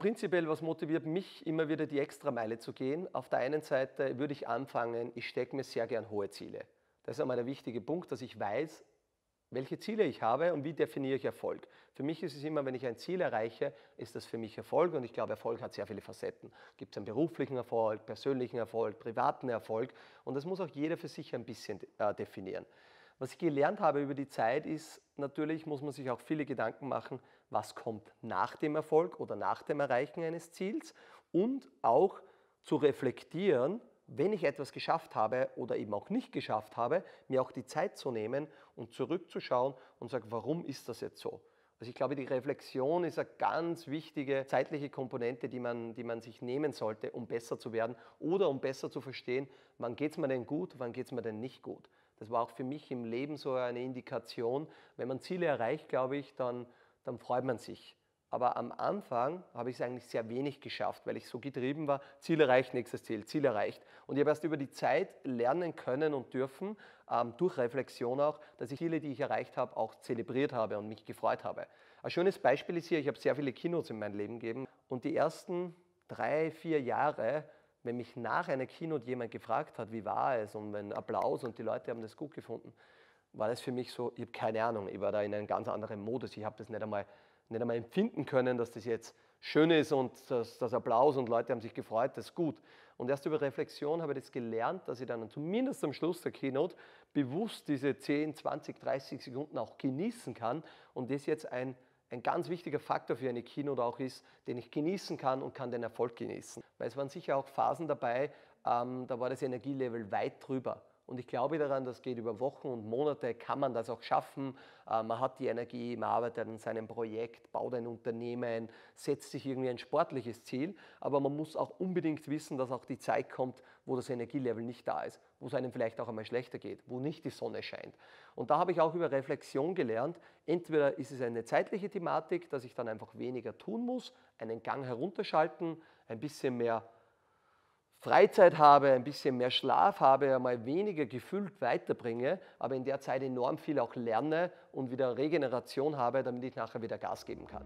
prinzipiell, was motiviert mich, immer wieder die Extrameile zu gehen? Auf der einen Seite würde ich anfangen, ich stecke mir sehr gern hohe Ziele. Das ist einmal der wichtige Punkt, dass ich weiß, welche Ziele ich habe und wie definiere ich Erfolg. Für mich ist es immer, wenn ich ein Ziel erreiche, ist das für mich Erfolg und ich glaube, Erfolg hat sehr viele Facetten. Gibt es einen beruflichen Erfolg, persönlichen Erfolg, privaten Erfolg und das muss auch jeder für sich ein bisschen definieren. Was ich gelernt habe über die Zeit ist, natürlich muss man sich auch viele Gedanken machen, was kommt nach dem Erfolg oder nach dem Erreichen eines Ziels und auch zu reflektieren, wenn ich etwas geschafft habe oder eben auch nicht geschafft habe, mir auch die Zeit zu nehmen und zurückzuschauen und sagen, warum ist das jetzt so? Also ich glaube, die Reflexion ist eine ganz wichtige zeitliche Komponente, die man sich nehmen sollte, um besser zu werden oder um besser zu verstehen, wann geht es mir denn gut, wann geht es mir denn nicht gut. Das war auch für mich im Leben so eine Indikation. Wenn man Ziele erreicht, glaube ich, dann freut man sich. Aber am Anfang habe ich es eigentlich sehr wenig geschafft, weil ich so getrieben war, Ziel erreicht, nächstes Ziel, Ziel erreicht. Und ich habe erst über die Zeit lernen können und dürfen, durch Reflexion auch, dass ich Ziele, die ich erreicht habe, auch zelebriert habe und mich gefreut habe. Ein schönes Beispiel ist hier, ich habe sehr viele Keynotes in meinem Leben gegeben und die ersten 3, 4 Jahre, wenn mich nach einer Keynote jemand gefragt hat, wie war es und wenn Applaus und die Leute haben das gut gefunden, war das für mich so, ich habe keine Ahnung, ich war da in einem ganz anderen Modus, ich habe das nicht einmal empfinden können, dass das jetzt schön ist und das Applaus und Leute haben sich gefreut, das ist gut. Und erst über Reflexion habe ich das gelernt, dass ich dann zumindest am Schluss der Keynote bewusst diese 10, 20, 30 Sekunden auch genießen kann und das jetzt ein ganz wichtiger Faktor für eine Keynote auch ist, den ich genießen kann und kann den Erfolg genießen. Weil es waren sicher auch Phasen dabei, da war das Energielevel weit drüber. Und ich glaube daran, das geht über Wochen und Monate, kann man das auch schaffen. Man hat die Energie, man arbeitet an seinem Projekt, baut ein Unternehmen, setzt sich irgendwie ein sportliches Ziel. Aber man muss auch unbedingt wissen, dass auch die Zeit kommt, wo das Energielevel nicht da ist, wo es einem vielleicht auch einmal schlechter geht, wo nicht die Sonne scheint. Und da habe ich auch über Reflexion gelernt, entweder ist es eine zeitliche Thematik, dass ich dann einfach weniger tun muss, einen Gang herunterschalten, ein bisschen mehr Freizeit habe, ein bisschen mehr Schlaf habe, einmal weniger gefüllt weiterbringe, aber in der Zeit enorm viel auch lerne und wieder Regeneration habe, damit ich nachher wieder Gas geben kann.